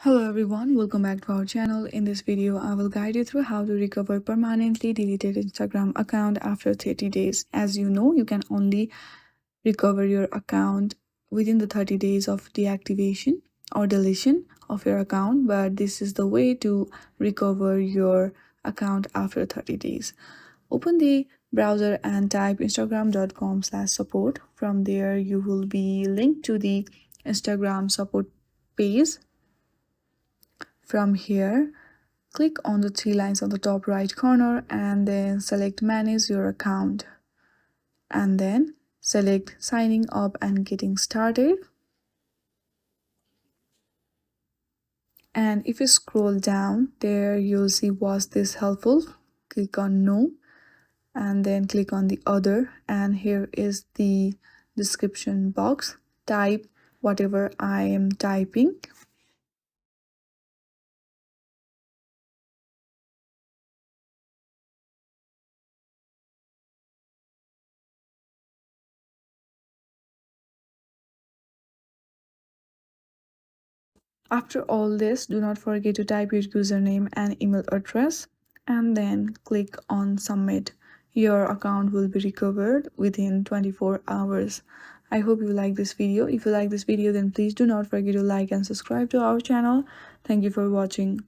Hello everyone, welcome back to our channel. In this video, I will guide you through how to recover permanently deleted Instagram account after 30 days. As you know, you can only recover your account within the 30 days of deactivation or deletion of your account, but this is the way to recover your account after 30 days. Open the browser and type instagram.com/support. From there, you will be linked to the Instagram support page. From here, click on the three lines on the top right corner and then select manage your account. And then select signing up and getting started. And if you scroll down there, you'll see was this helpful? Click on no and then click on the other. And here is the description box. Type whatever I am typing. After all this, do not forget to type your username and email address and then click on submit. Your account will be recovered within 24 hours. I hope you like this video. If you like this video, then please do not forget to like and subscribe to our channel. Thank you for watching.